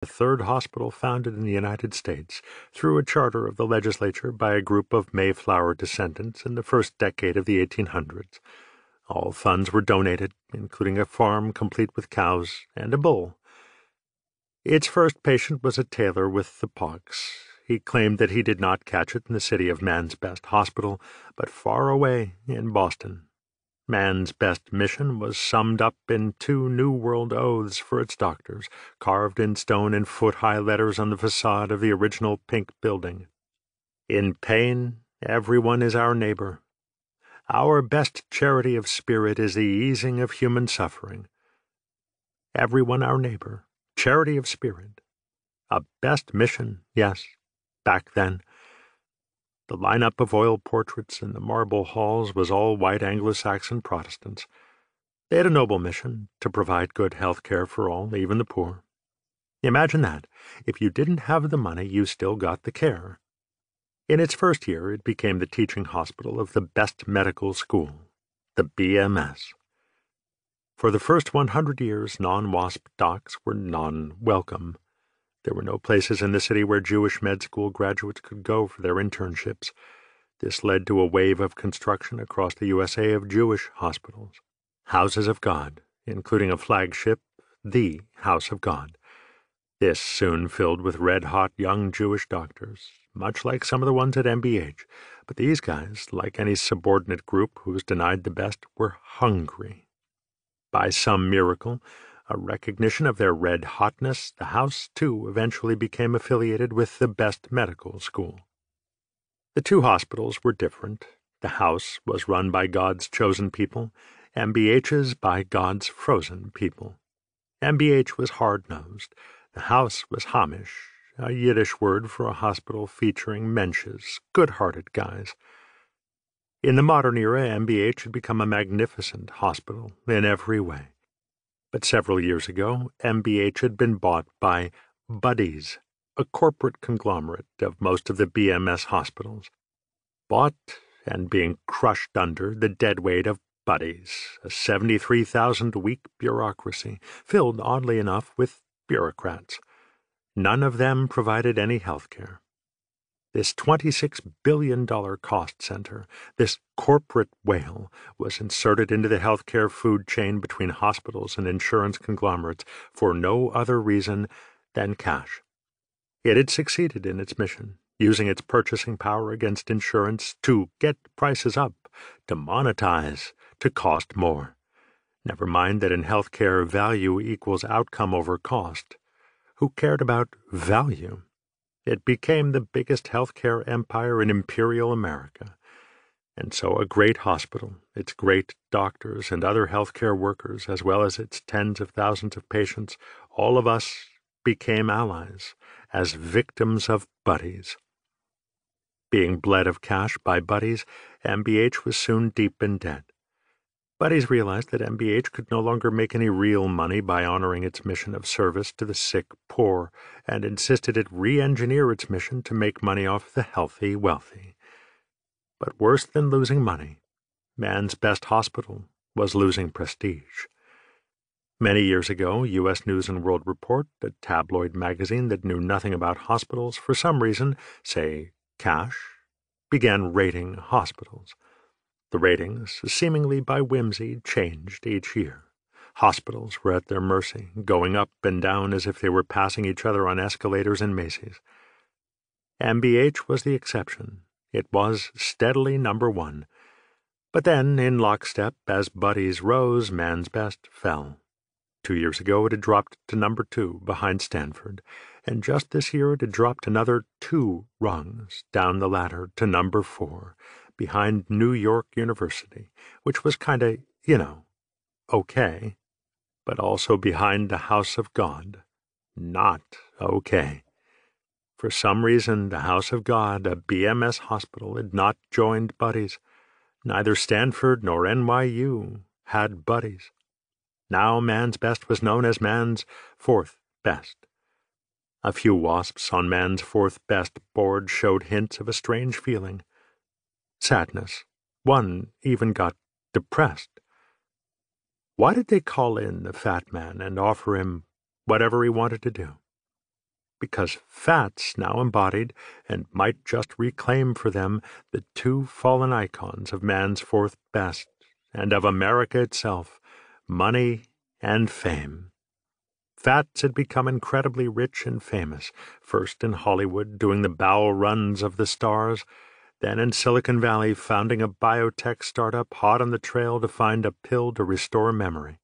the third hospital founded in the United States through a charter of the legislature by a group of Mayflower descendants in the first decade of the 1800s. All funds were donated, including a farm complete with cows and a bull. Its first patient was a tailor with the pox. He claimed that he did not catch it in the city of Man's Best Hospital, but far away in Boston. Man's Best mission was summed up in 2 New World oaths for its doctors, carved in stone in foot-high letters on the facade of the original pink building. In pain, everyone is our neighbor. Our best charity of spirit is the easing of human suffering. Everyone our neighbor. Charity of spirit. A best mission, yes, back then. The lineup of oil portraits in the marble halls was all white Anglo-Saxon Protestants. They had a noble mission, to provide good health care for all, even the poor. Imagine that. If you didn't have the money, you still got the care. In its first year, it became the teaching hospital of the best medical school, the BMS. For the first 100 years, non-WASP docs were non-welcome. There were no places in the city where Jewish med school graduates could go for their internships. This led to a wave of construction across the USA of Jewish hospitals. Houses of God, including a flagship, the House of God. This soon filled with red-hot young Jewish doctors, much like some of the ones at MBH. But these guys, like any subordinate group who was denied the best, were hungry. By some miracle, a recognition of their red-hotness, the house, too, eventually became affiliated with the best medical school. The 2 hospitals were different. The house was run by God's chosen people, MBH's by God's frozen people. MBH was hard-nosed. The house was Hamish, a Yiddish word for a hospital featuring mensches, good-hearted guys. In the modern era, MBH had become a magnificent hospital in every way. But several years ago, MBH had been bought by Buddies, a corporate conglomerate of most of the BMS hospitals. Bought and being crushed under the deadweight of Buddies, a 73,000-week bureaucracy, filled, oddly enough, with bureaucrats. None of them provided any health care. This $26 billion cost center, this corporate whale, was inserted into the healthcare food chain between hospitals and insurance conglomerates for no other reason than cash. It had succeeded in its mission, using its purchasing power against insurance to get prices up, to monetize, to cost more. Never mind that in healthcare, value equals outcome over cost. Who cared about value? It became the biggest healthcare empire in imperial America. And so a great hospital, its great doctors and other healthcare workers, as well as its tens of thousands of patients, all of us became allies, as victims of Buddies. Being bled of cash by Buddies, MBH was soon deep in debt. Buddies realized that MBH could no longer make any real money by honoring its mission of service to the sick poor, and insisted it re-engineer its mission to make money off the healthy wealthy. But worse than losing money, Man's Best Hospital was losing prestige. Many years ago, U.S. News & World Report, a tabloid magazine that knew nothing about hospitals, for some reason, say cash, began rating hospitals. The ratings, seemingly by whimsy, changed each year. Hospitals were at their mercy, going up and down as if they were passing each other on escalators in Macy's. MBH was the exception. It was steadily number 1. But then, in lockstep, as Buddies rose, Man's Best fell. 2 years ago it had dropped to number 2, behind Stanford, and just this year it had dropped another 2 rungs down the ladder to number 4, behind New York University, which was kinda, okay, but also behind the House of God. Not okay. For some reason, the House of God, a BMS hospital, had not joined Buddies. Neither Stanford nor NYU had Buddies. Now Man's Best was known as Man's 4th Best. A few WASPs on Man's 4th Best board showed hints of a strange feeling. Sadness. One even got depressed. Why did they call in the fat man and offer him whatever he wanted to do? because Fats now embodied and might just reclaim for them the two fallen icons of man's fourth best and of America itself, money and fame. Fats had become incredibly rich and famous, first in Hollywood doing the bowel runs of the stars, then in Silicon Valley founding a biotech startup hot on the trail to find a pill to restore memory.